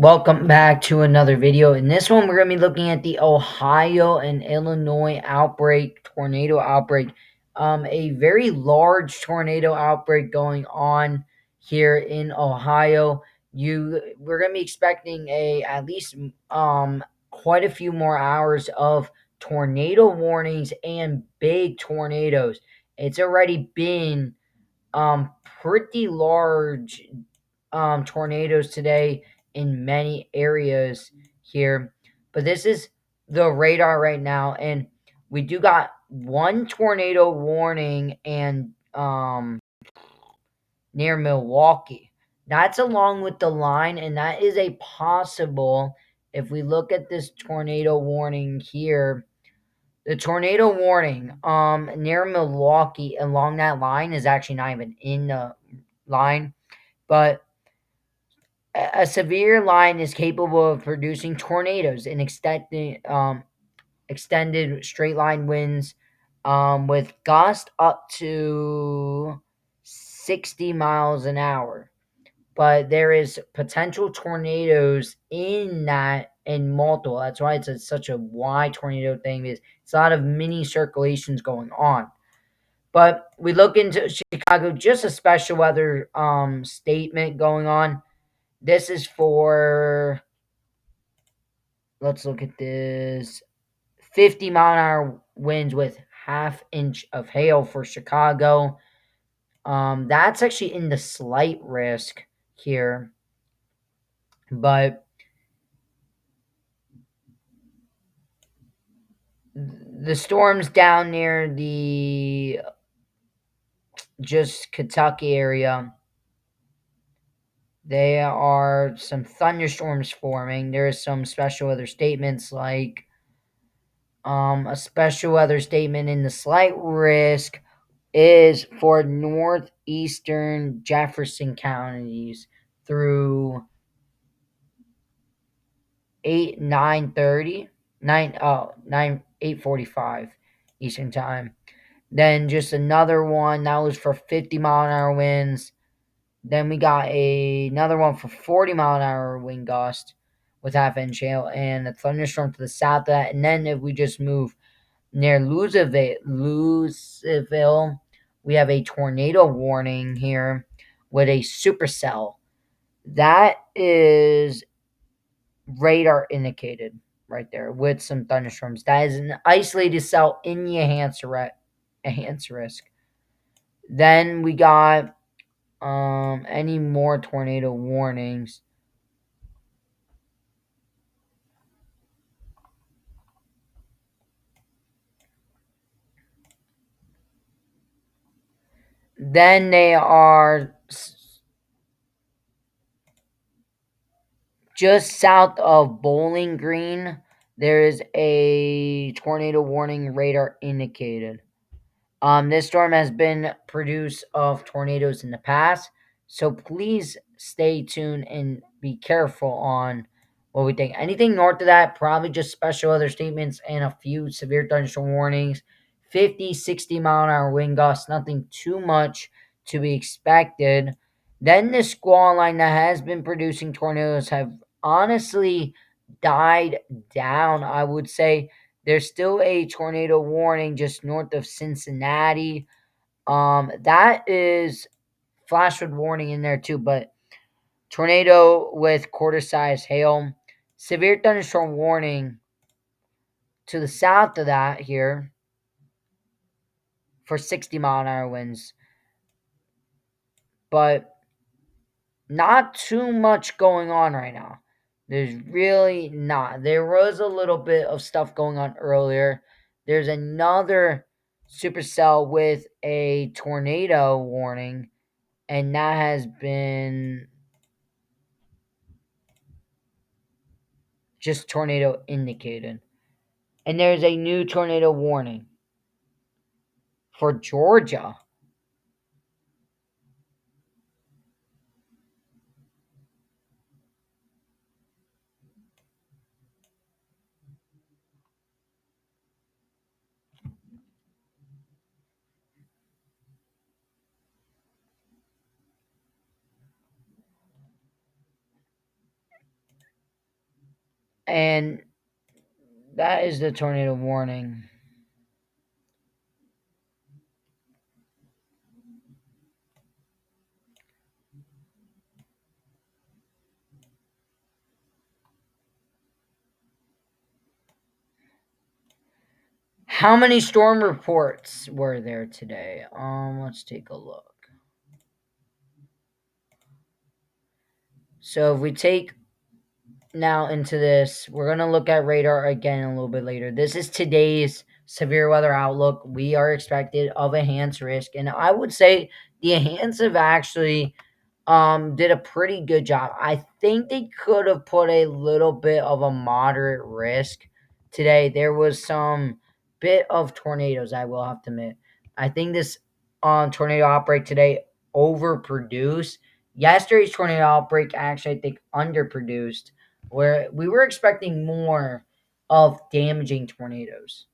Welcome back to another video. In this one, we're going to be looking at the Ohio and Illinois tornado outbreak. A very large tornado outbreak going on here in Ohio. We're going to be expecting at least quite a few more hours of tornado warnings and big tornadoes. It's already been pretty large tornadoes today in many areas here. But this is the radar right now, and we do got one tornado warning and near Milwaukee. That's along with the line, and that is a possible. If we look at this tornado warning here, the tornado warning near Milwaukee along that line is actually not even in the line, but a severe line is capable of producing tornadoes and extended straight line winds with gusts up to 60 miles an hour. But there is potential tornadoes in that and multiple. That's why such a wide tornado thing. Is it's a lot of mini circulations going on. But we look into Chicago, just a special weather statement going on. This is for, let's look at this, 50-mile-an-hour winds with half-inch of hail for Chicago. That's actually in the slight risk here. But the storms down near the just Kentucky area, there are some thunderstorms forming. There is some special weather statements like a special weather statement in the slight risk is for northeastern Jefferson counties through 8:45 Eastern time. Then just another one that was for 50-mile-an-hour winds. Then we got another one for 40-mile-an-hour wind gust with half-inch hail and a thunderstorm to the south of that. And then if we just move near Louisville, we have a tornado warning here with a supercell. That is radar indicated right there with some thunderstorms. That is an isolated cell in the enhanced risk. Then we got any more tornado warnings. Then they are just south of Bowling Green. There is a tornado warning radar indicated. This storm has been produced of tornadoes in the past, so please stay tuned and be careful on what we think. Anything north of that, probably just special weather statements and a few severe thunderstorm warnings. 50, 60-mile-an-hour wind gusts, nothing too much to be expected. Then the squall line that has been producing tornadoes have honestly died down, I would say. There's still a tornado warning just north of Cincinnati. That is flash flood warning in there too, but tornado with quarter-size hail. Severe thunderstorm warning to the south of that here for 60-mile-an-hour winds. But not too much going on right now. There's really not. There was a little bit of stuff going on earlier. There's another supercell with a tornado warning, and that has been just tornado indicated. And there's a new tornado warning for Georgia. And that is the tornado warning. How many storm reports were there today? Let's take a look. So if we take now into this, we're going to look at radar again a little bit later. This is today's severe weather outlook. We are expected of enhanced risk, and I would say the enhanced have actually did a pretty good job. I think they could have put a little bit of a moderate risk today. There was some bit of tornadoes, I will have to admit. I think this tornado outbreak today overproduced. Yesterday's tornado outbreak actually I think underproduced, where we were expecting more of damaging tornadoes.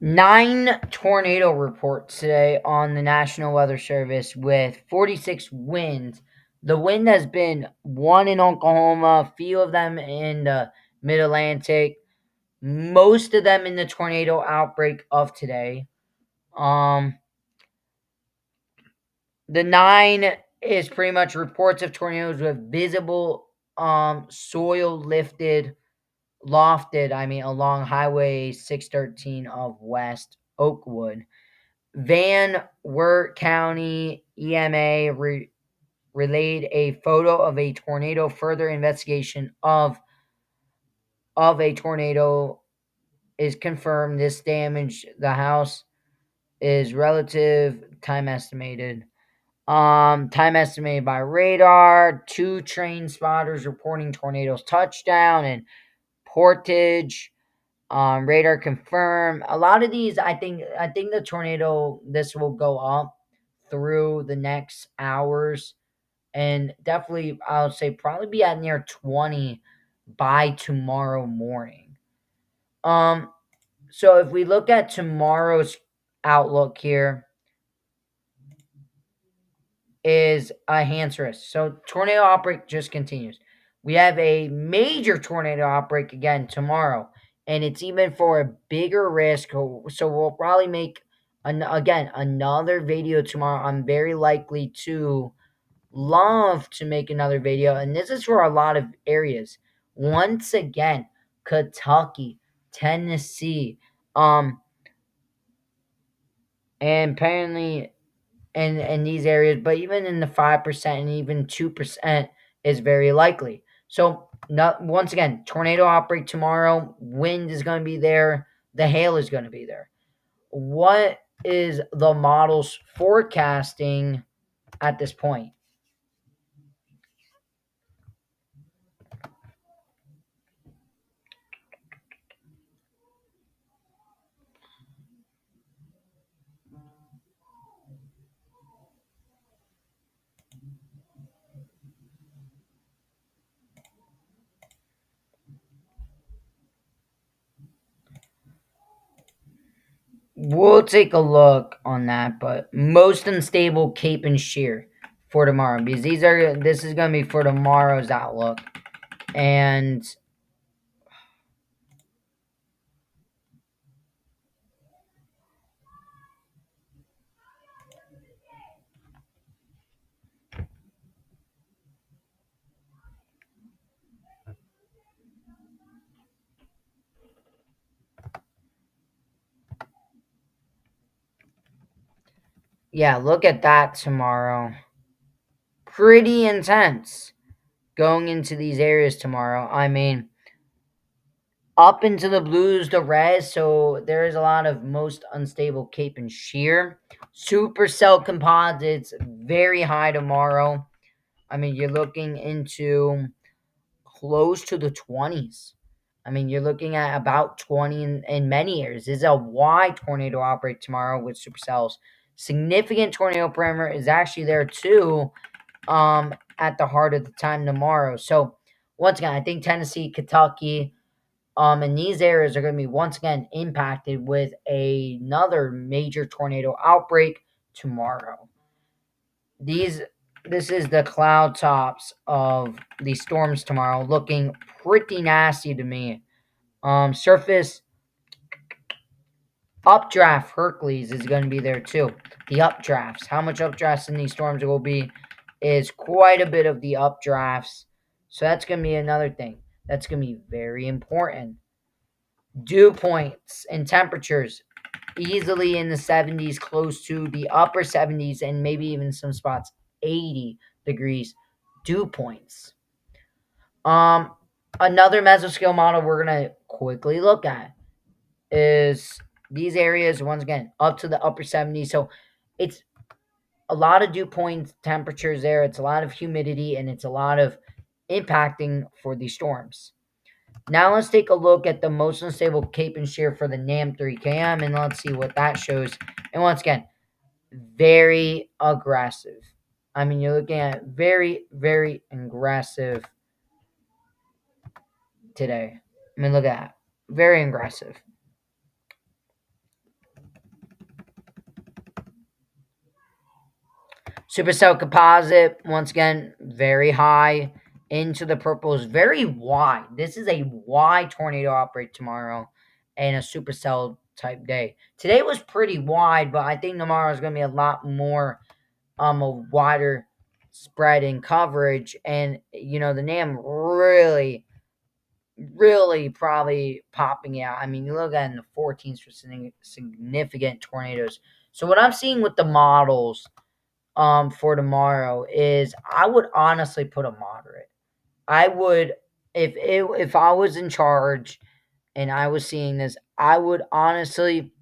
9 tornado reports today on the National Weather Service with 46 winds. The wind has been one in Oklahoma, a few of them in the mid Atlantic, most of them in the tornado outbreak of today. Um, the 9 is pretty much reports of tornadoes with visible soil lofted, along Highway 613 of West Oakwood. Van Wert County EMA relayed a photo of a tornado. Further investigation of a tornado is confirmed. This damage the house is relative time estimated. Time estimated by radar. 2 train spotters reporting tornadoes touchdown and Portage. Radar confirm. A lot of these, I think the tornado this will go up through the next hours, and definitely I would say probably be at near 20 by tomorrow morning. Um, so if we look at tomorrow's outlook here, is a enhanced risk. So tornado outbreak just continues. We have a major tornado outbreak again tomorrow, and it's even for a bigger risk. So we'll probably make again another video tomorrow. I'm very likely to love to make another video, and this is for a lot of areas. Once again, Kentucky, Tennessee, and apparently in these areas, but even in the 5% and even 2% is very likely. So, not once again, tornado outbreak tomorrow. Wind is going to be there. The hail is going to be there. What is the model's forecasting at this point? We'll take a look on that, but most unstable Cape and Shear for tomorrow because this is going to be for tomorrow's outlook, and yeah, look at that tomorrow. Pretty intense going into these areas tomorrow. up into the blues, the reds. So there is a lot of most unstable cape and shear. Supercell composites very high tomorrow. I mean, you're looking into close to the 20s. I mean, you're looking at about 20 in many areas. This is a wide tornado outbreak tomorrow with supercells. Significant tornado perimeter is actually there too, at the heart of the time tomorrow. So once again, I think Tennessee, Kentucky, and these areas are going to be once again impacted with another major tornado outbreak tomorrow. These this is the cloud tops of the storms tomorrow, looking pretty nasty to me. Surface updraft Hercules is going to be there too. The updrafts, how much updrafts in these storms will be, is quite a bit of the updrafts. So that's going to be another thing. That's going to be very important. Dew points and temperatures easily in the 70s, close to the upper 70s, and maybe even some spots 80 degrees dew points. Um, Another mesoscale model we're gonna quickly look at is these areas once again up to the upper 70s. So it's a lot of dew point temperatures there. It's a lot of humidity and it's a lot of impacting for these storms. Now let's take a look at the most unstable cape and shear for the NAM 3KM and let's see what that shows. And once again, very aggressive. I mean, you're looking at very, very aggressive today. I mean, look at that. Very aggressive. Supercell composite, once again, very high into the purples, very wide. This is a wide tornado outbreak tomorrow and a supercell type day. Today was pretty wide, but I think tomorrow is going to be a lot more a wider spread in coverage. And the NAM really probably popping out. I mean, you look at in the 14s for significant tornadoes. So what I'm seeing with the models for tomorrow is I would honestly put a moderate. I would if I was in charge and I was seeing this, I would honestly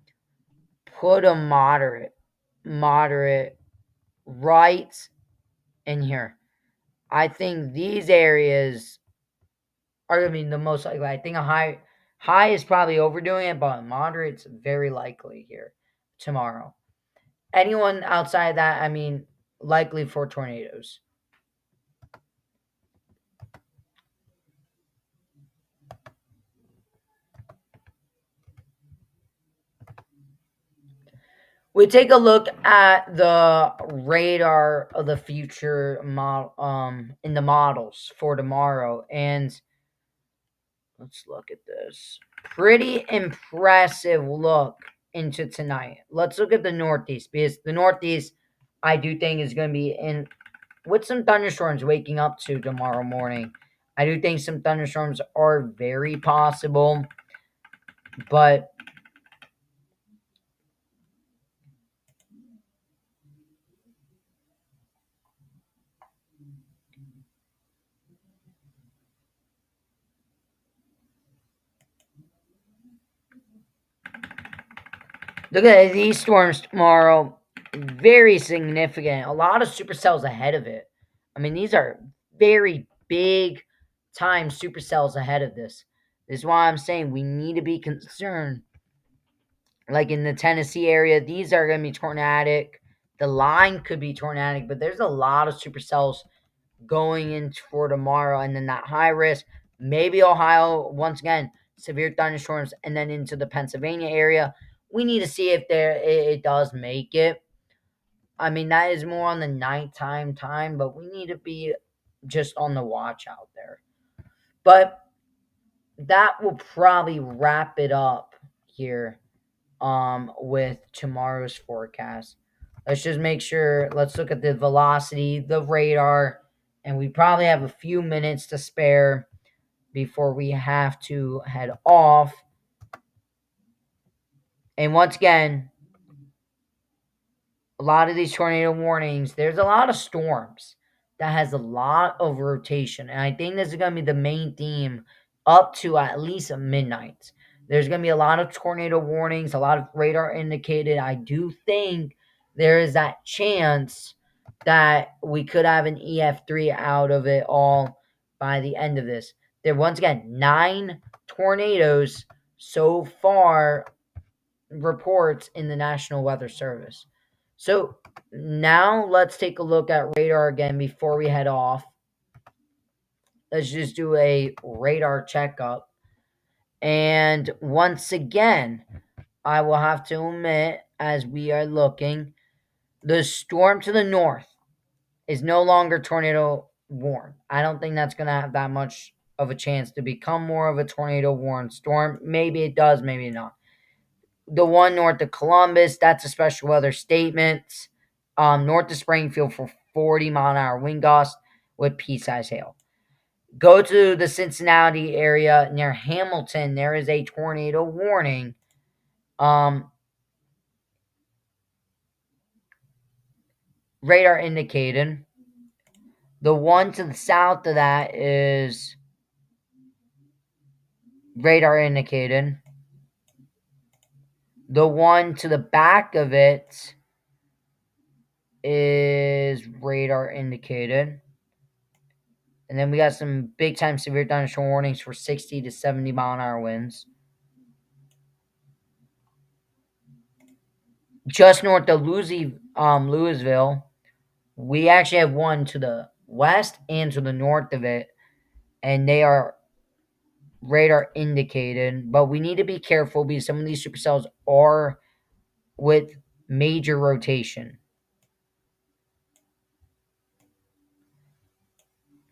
put a moderate right in here. I think these areas are going to be the most likely. I think a high is probably overdoing it, but moderate's very likely here tomorrow. Anyone outside that, I mean, likely for tornadoes. We take a look at the radar of the future in the models for tomorrow, and let's look at this. Pretty impressive look into tonight. Let's look at the Northeast because the Northeast, I do think, is going to be in with some thunderstorms waking up to tomorrow morning. I do think some thunderstorms are very possible, but look at these storms tomorrow. Very significant. A lot of supercells ahead of it. I mean, these are very big time supercells ahead of this. This is why I'm saying we need to be concerned. Like in the Tennessee area, these are going to be tornadic. The line could be tornadic, but there's a lot of supercells going in for tomorrow. And then that high risk, maybe Ohio, once again, severe thunderstorms, and then into the Pennsylvania area. We need to see if it does make it. I mean, that is more on the nighttime time, but we need to be just on the watch out there. But that will probably wrap it up here with tomorrow's forecast. Let's just make sure, let's look at the velocity, the radar, and we probably have a few minutes to spare before we have to head off. And once again, a lot of these tornado warnings, there's a lot of storms that has a lot of rotation. And I think this is going to be the main theme up to at least midnight. There's going to be a lot of tornado warnings, a lot of radar indicated. I do think there is that chance that we could have an EF3 out of it all by the end of this. There, once again, 9 tornadoes so far reports in the National Weather Service. So now let's take a look at radar again before we head off. Let's just do a radar checkup. And once again, I will have to omit, as we are looking, the storm to the north is no longer tornado warned. I don't think that's going to have that much of a chance to become more of a tornado warned storm. Maybe it does, maybe not. The one north of Columbus, that's a special weather statement. North of Springfield for 40-mile-an-hour wind gusts with pea-sized hail. Go to the Cincinnati area near Hamilton. There is a tornado warning. Radar indicated. The one to the south of that is radar indicated. The one to the back of it is radar indicated. And then we got some big time severe thunderstorm warnings for 60 to 70-mile-an-hour winds. Just north of Louisville, we actually have one to the west and to the north of it, and they are radar indicated. But we need to be careful because some of these supercells are with major rotation.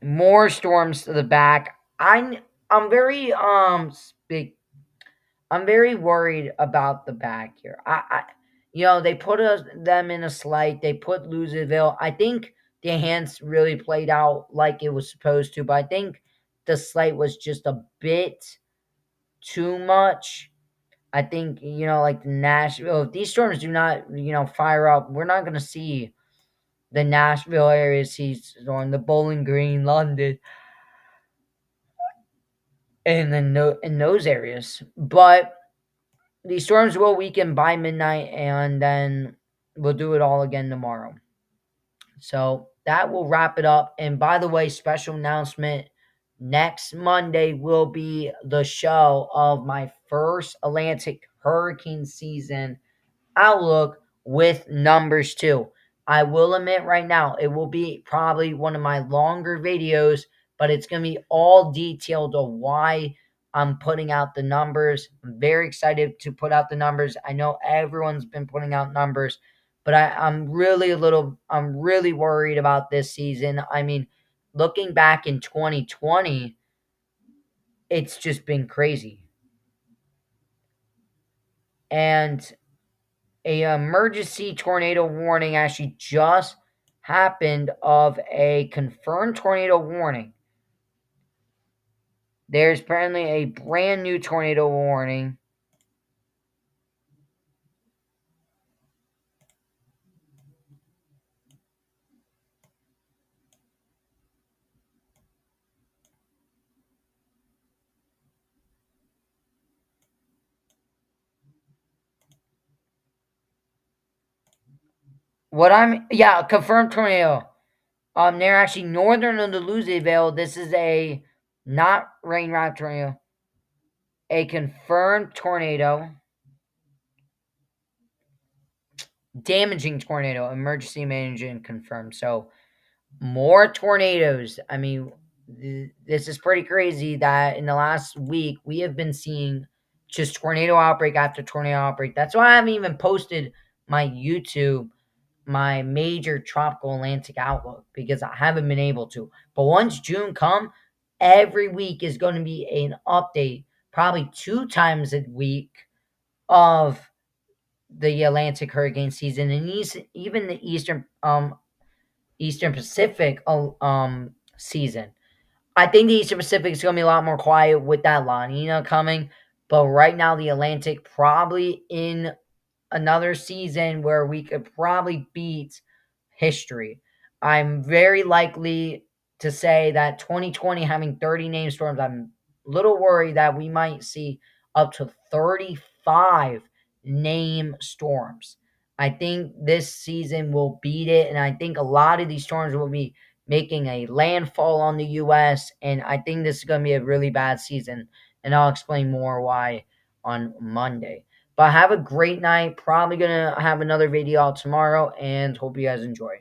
More storms to the back. I'm very big. I'm very worried about the back here. They put them in a slight. They put Louisville. I think the hands really played out like it was supposed to, but I think the slight was just a bit too much. I think like Nashville. If these storms do not fire up, we're not going to see the Nashville area season, the Bowling Green, London, and then in those areas. But these storms will weaken by midnight, and then we'll do it all again tomorrow. So that will wrap it up. And by the way, special announcement, next Monday will be the show of my first Atlantic hurricane season outlook with numbers too. I will admit right now, it will be probably one of my longer videos, but it's going to be all detailed of why I'm putting out the numbers. I'm very excited to put out the numbers. I know everyone's been putting out numbers, but I'm really worried about this season. I mean, looking back in 2020, it's just been crazy. And a emergency tornado warning actually just happened of a confirmed tornado warning. There's apparently a brand new tornado warning. Confirmed tornado. They're actually northern of the Louisville. This is a not rain wrapped tornado. A confirmed tornado. Damaging tornado. Emergency management confirmed. So more tornadoes. I mean, this is pretty crazy that in the last week we have been seeing just tornado outbreak after tornado outbreak. That's why I haven't even posted my YouTube, my major tropical Atlantic outlook, because I haven't been able to. But once June come, every week is going to be an update, probably 2 times a week, of the Atlantic hurricane season, and even the Eastern Pacific season. I think the Eastern Pacific is going to be a lot more quiet with that La Nina coming, but right now the Atlantic probably in another season where we could probably beat history. I'm very likely to say that 2020 having 30 named storms, I'm little worried that we might see up to 35 name storms. I think this season will beat it, and I think a lot of these storms will be making a landfall on the U.S., and I think this is going to be a really bad season, and I'll explain more why on Monday. But have a great night. Probably going to have another video out tomorrow, and hope you guys enjoy.